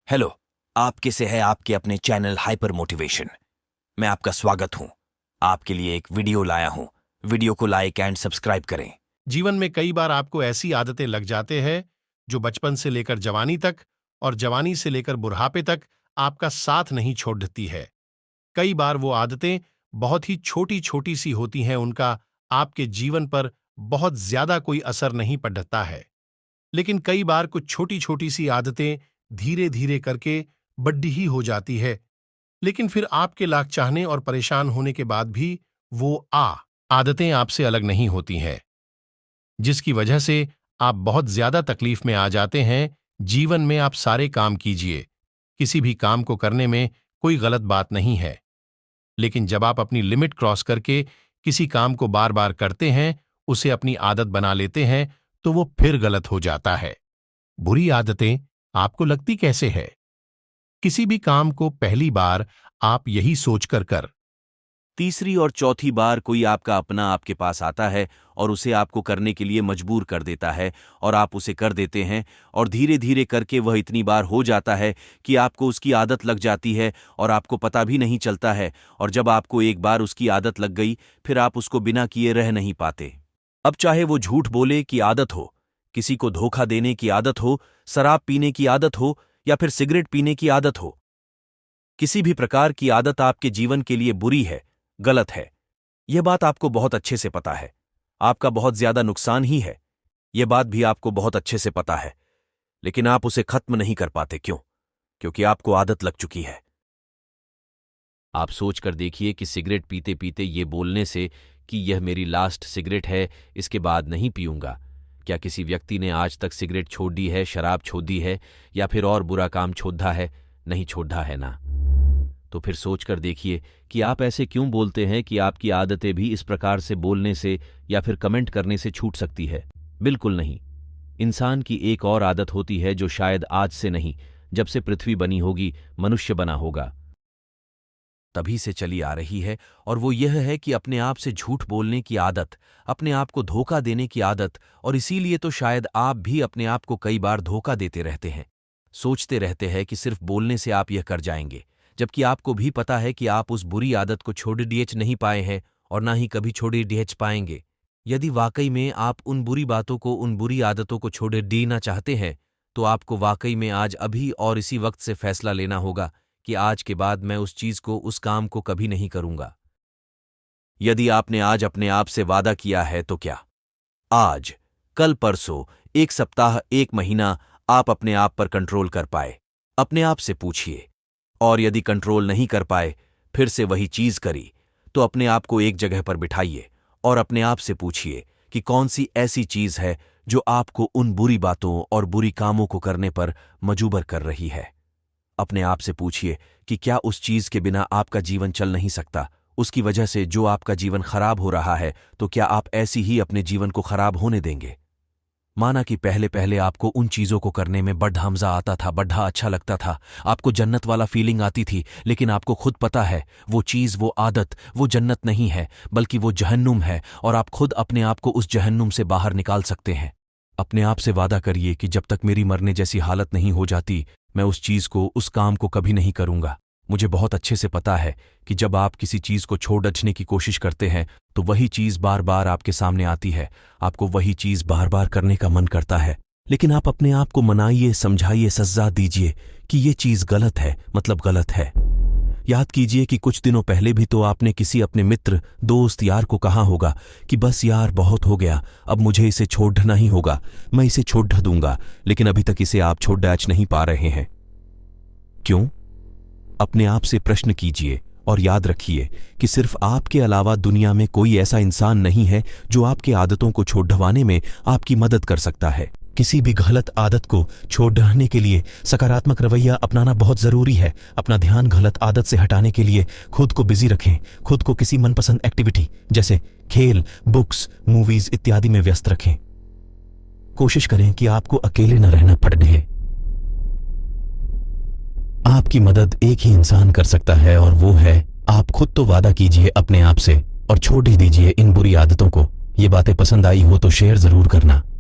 Hello, आप कैसे हैं आपके अपने चैनल हाइपर मोटिवेशन। मैं आपका स्वागत हूं। आपके लिए एक वीडियो लाया हूं। वीडियो को लाइक एंड सब्सक्राइब करें। जीवन में कई बार आपको ऐसी आदतें लग जाते हैं जो बचपन से लेकर जवानी तक और जवानी से लेकर बुढ़ापे तक आपका साथ नहीं छोड़ती है। कई बार वो आदतें बहुत ही छोटी छोटी सी होती हैं, उनका आपके जीवन पर बहुत ज्यादा कोई असर नहीं पड़ता है। लेकिन कई बार कुछ छोटी छोटी सी आदतें धीरे धीरे करके बड्डी ही हो जाती है। लेकिन फिर आपके लाख चाहने और परेशान होने के बाद भी वो आदतें आपसे अलग नहीं होती हैं, जिसकी वजह से आप बहुत ज्यादा तकलीफ में आ जाते हैं। जीवन में आप सारे काम कीजिए, किसी भी काम को करने में कोई गलत बात नहीं है, लेकिन जब आप अपनी लिमिट क्रॉस करके किसी काम को बार बार करते हैं, उसे अपनी आदत बना लेते हैं, तो वो फिर गलत हो जाता है। बुरी आदतें आपको लगती कैसे है? किसी भी काम को पहली बार आप यही सोचकर तीसरी और चौथी बार कोई आपका अपना आपके पास आता है और उसे आपको करने के लिए मजबूर कर देता है और आप उसे कर देते हैं, और धीरे धीरे करके वह इतनी बार हो जाता है कि आपको उसकी आदत लग जाती है और आपको पता भी नहीं चलता है। और जब आपको एक बार उसकी आदत लग गई, फिर आप उसको बिना किए रह नहीं पाते। अब चाहे वो झूठ बोले की आदत हो, किसी को धोखा देने की आदत हो, शराब पीने की आदत हो या फिर सिगरेट पीने की आदत हो, किसी भी प्रकार की आदत आपके जीवन के लिए बुरी है, गलत है। यह बात आपको बहुत अच्छे से पता है। आपका बहुत ज्यादा नुकसान ही है, यह बात भी आपको बहुत अच्छे से पता है, लेकिन आप उसे खत्म नहीं कर पाते। क्यों? क्योंकि आपको आदत लग चुकी है। आप सोच कर देखिए कि सिगरेट पीते पीते ये बोलने से कि यह मेरी लास्ट सिगरेट है, इसके बाद नहीं पीऊंगा, क्या किसी व्यक्ति ने आज तक सिगरेट छोड़ दी है, शराब छोड़ दी है या फिर और बुरा काम छोड़ा है? नहीं छोड़ा है ना। तो फिर सोच कर देखिए कि आप ऐसे क्यों बोलते हैं कि आपकी आदतें भी इस प्रकार से बोलने से या फिर कमेंट करने से छूट सकती है। बिल्कुल नहीं। इंसान की एक और आदत होती है जो शायद आज से नहीं, जब से पृथ्वी बनी होगी, मनुष्य बना होगा, तभी से चली आ रही है, और वो यह है कि अपने आप से झूठ बोलने की आदत, अपने आप को धोखा देने की आदत। और इसीलिए तो शायद आप भी अपने आप को कई बार धोखा देते रहते हैं। सोचते रहते हैं कि सिर्फ बोलने से आप यह कर जाएंगे, जबकि आपको भी पता है कि आप उस बुरी आदत को छोड़ नहीं पाए हैं और ना ही कभी छोड़ पाएंगे। यदि वाकई में आप उन बुरी बातों को, उन बुरी आदतों को छोड़ देना चाहते हैं, तो आपको वाकई में आज अभी और इसी वक्त से फैसला लेना होगा कि आज के बाद मैं उस चीज को, उस काम को कभी नहीं करूंगा। यदि आपने आज अपने आप से वादा किया है, तो क्या आज, कल, परसों, एक सप्ताह, एक महीना आप अपने आप पर कंट्रोल कर पाए? अपने आप से पूछिए। और यदि कंट्रोल नहीं कर पाए, फिर से वही चीज करी, तो अपने आप को एक जगह पर बिठाइए और अपने आप से पूछिए कि कौन सी ऐसी चीज है जो आपको उन बुरी बातों और बुरी कामों को करने पर मजबूर कर रही है। अपने आप से पूछिए कि क्या उस चीज के बिना आपका जीवन चल नहीं सकता, उसकी वजह से जो आपका जीवन खराब हो रहा है, तो क्या आप ऐसी ही अपने जीवन को खराब होने देंगे? माना कि पहले पहले आपको उन चीजों को करने में बड़ा मजा आता था, बड़ा अच्छा लगता था, आपको जन्नत वाला फीलिंग आती थी, लेकिन आपको खुद पता है वो चीज, वो आदत, वो जन्नत नहीं है, बल्कि वो जहन्नुम है, और आप खुद अपने आप को उस जहन्नुम से बाहर निकाल सकते हैं। अपने आप से वादा करिए कि जब तक मेरी मरने जैसी हालत नहीं हो जाती, मैं उस चीज को, उस काम को कभी नहीं करूंगा। मुझे बहुत अच्छे से पता है कि जब आप किसी चीज को छोड़ने की कोशिश करते हैं, तो वही चीज बार बार आपके सामने आती है, आपको वही चीज बार बार करने का मन करता है, लेकिन आप अपने आप को मनाइए, समझाइए, सजा दीजिए कि ये चीज गलत है, मतलब गलत है। याद कीजिए कि कुछ दिनों पहले भी तो आपने किसी अपने मित्र, दोस्त, यार को कहा होगा कि बस यार बहुत हो गया, अब मुझे इसे छोड़ना ही होगा, मैं इसे छोड़ दूंगा, लेकिन अभी तक इसे आप छोड़ नहीं पा रहे हैं। क्यों? अपने आप से प्रश्न कीजिए और याद रखिए कि सिर्फ आपके अलावा दुनिया में कोई ऐसा इंसान नहीं है जो आपकी आदतों को छोड़वाने में आपकी मदद कर सकता है। किसी भी गलत आदत को छोड़ने के लिए सकारात्मक रवैया अपनाना बहुत जरूरी है। अपना ध्यान गलत आदत से हटाने के लिए खुद को बिजी रखें, खुद को किसी मनपसंद एक्टिविटी जैसे खेल, बुक्स, मूवीज इत्यादि में व्यस्त रखें। कोशिश करें कि आपको अकेले न रहना पड़े। आपकी मदद एक ही इंसान कर सकता है, और वो है आप खुद। तो वादा कीजिए अपने आप से और छोड़ ही दीजिए इन बुरी आदतों को। ये बातें पसंद आई हो तो शेयर जरूर करना।